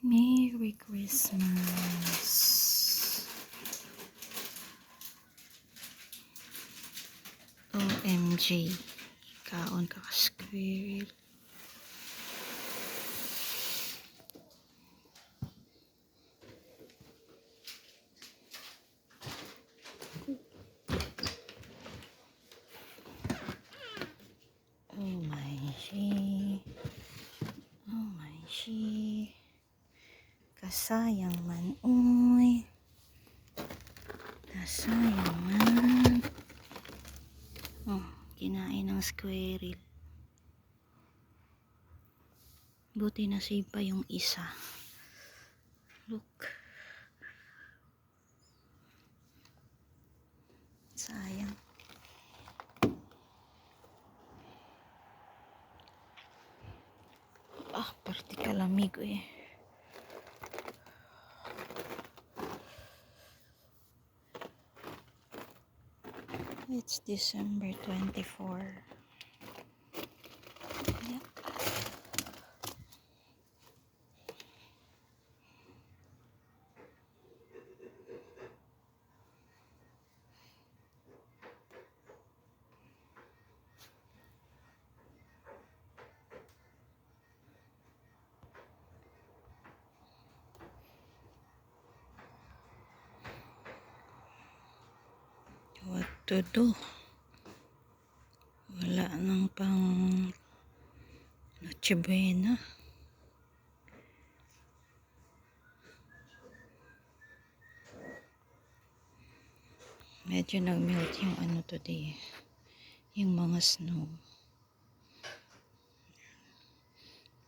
Merry Christmas. OMG. Kaon ka squirrel. Oh my she. Oh my she. Kasayang man uy. Kasayang man. Oh, kinain ng squirrel. Buti na save pa yung isa. Look. Sayang. Party kalamig eh. It's December 24. Yep. What to do? Wala nang pang Noche Buena. Medyo nag-melt yung ano today. Yung mga snow.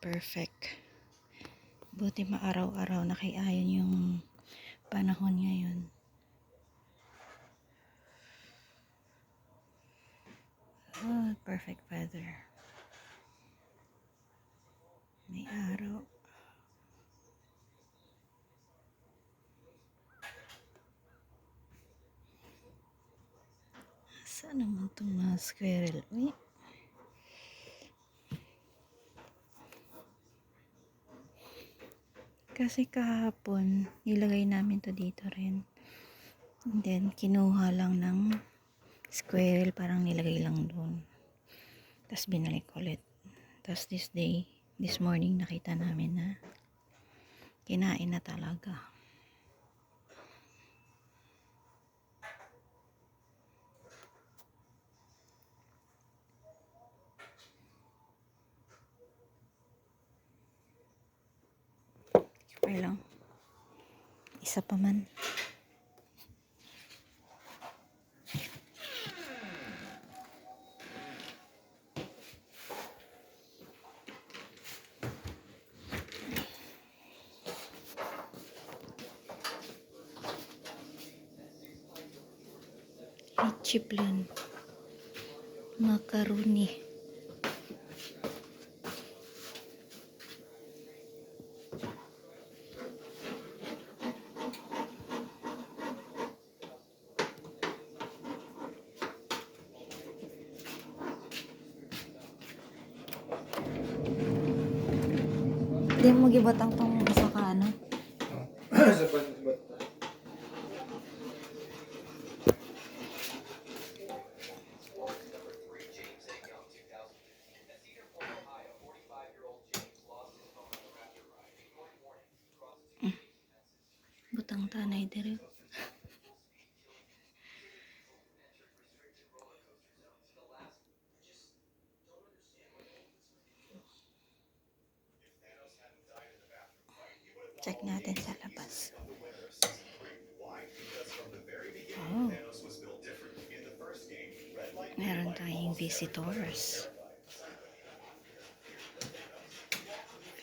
Perfect. Buti maaraw-araw na kay ayon yung panahon ngayon. Oh, perfect weather. May araw. Saan naman itong mga squirrel? Uy. Kasi kahapon, nilagay namin to dito rin. And then, kinuha lang ng squirrel, parang nilagay lang doon. Tapos binalik ulit. Tapos this morning, nakita namin na kinain na talaga. Okay lang. Isa pa man. Chiplan. Macaroni. Hindi mo gibatang tong isa ka ano? Butang tanay dire. Check natin sa labas. Oh. Meron tayong visitors.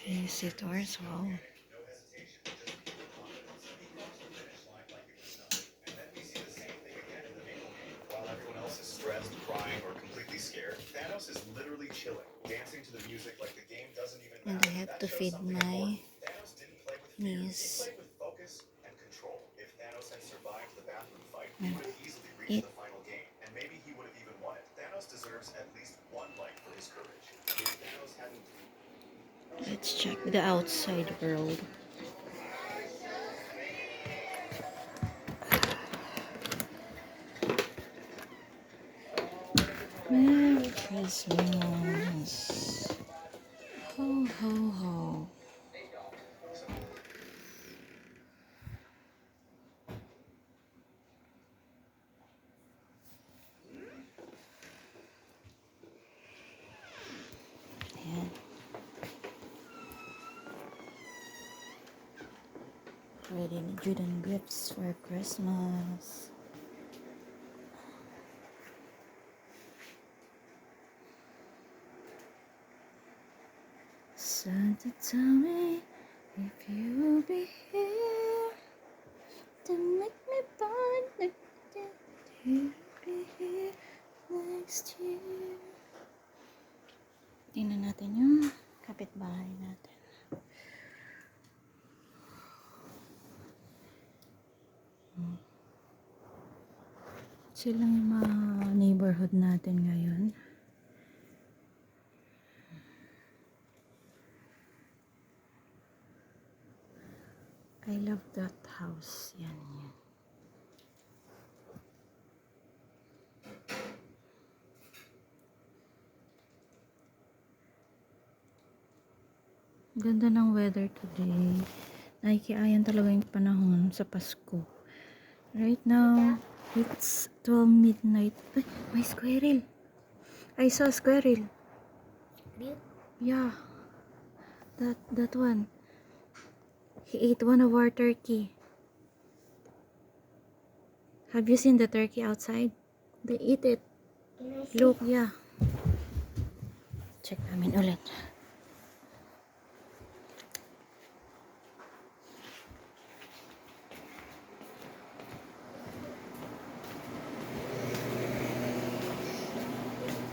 Visitors, wow. While everyone else is stressed, crying, or completely scared, Thanos is literally chilling, dancing to the music like the game doesn't even And matter. I have That to shows feed something my important. Thanos didn't play with fear. He niece. played with focus and control. If Thanos had survived the bathroom fight, he would have easily reached the final game, and maybe he would have even won it. Thanos deserves at least one like for his courage. If Thanos hadn't... Let's check the outside world. Christmas. Ho, ho, ho. Ayan. Ready na Judan gifts for Christmas. Santa, tell me if you will be here to make me born again. You'll be here next year. Tingnan natin yung kapitbahay natin. Sila yung mga neighborhood natin ngayon. I love that house. Yan, yan. Ganda ng weather today. Nakikiayan talaga yung panahon sa Pasko. Right now, it's 12 midnight. Ay, may squirrel. I saw a squirrel. Yeah. That one. He ate one of our turkey. Have you seen the turkey outside? They eat it. Look, yeah. Check namin ulit.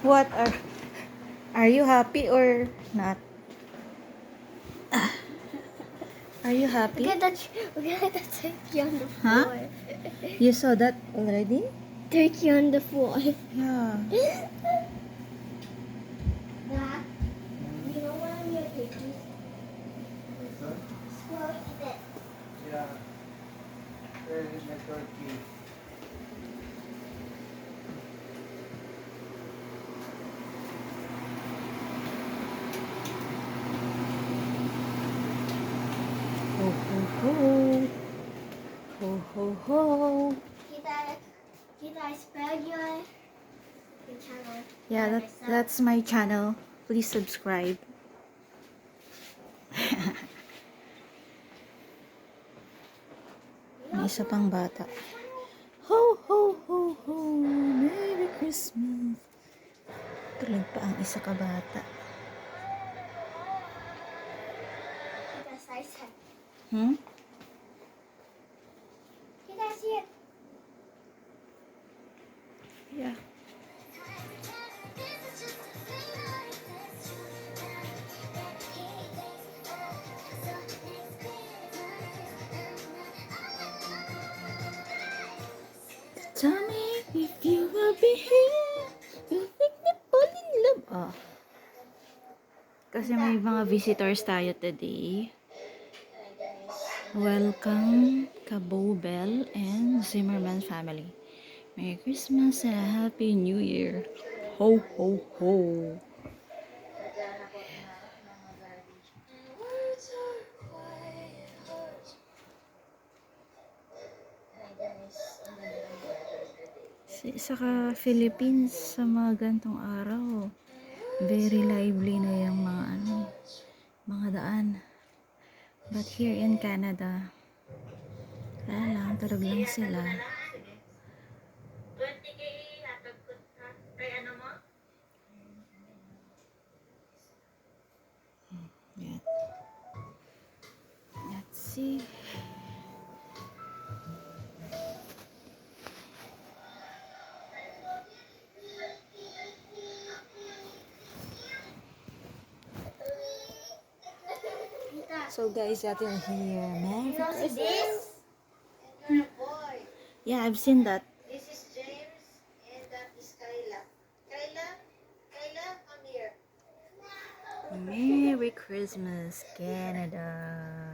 What are you happy or not? Are you happy? Look at that turkey on the Huh? floor. You saw that already? Turkey on the floor. Yeah. Dad, you know what I'm your turkeys? Squirrel eat it. Yeah. Where is my turkey? Ho ho ho. Ho ho ho. Kita spell your channel. Yeah, that's my channel. Please subscribe. May isa pang bata. Ho ho ho ho. Merry Christmas. Tulog pa ang isa ka bata. Kita size it. Hmm? Kita see it. Yeah. Tell me if you will be here. You make me fall in love. Oh. Kasi may mga visitors tayo today. Welcome Cabo Bell and Zimmerman family. Merry Christmas and a Happy New Year. Ho, ho, ho. Saka Philippines sa mga gantong araw, very lively na yung mga daan. But here in Canada, wala lang, tarog lang sila. Yan. Let's see. So guys, that is here. Merry Christmas. This? You're a boy. Yeah, I've seen that. This is James and that is Kayla. Kayla, come here. Merry Christmas, Canada.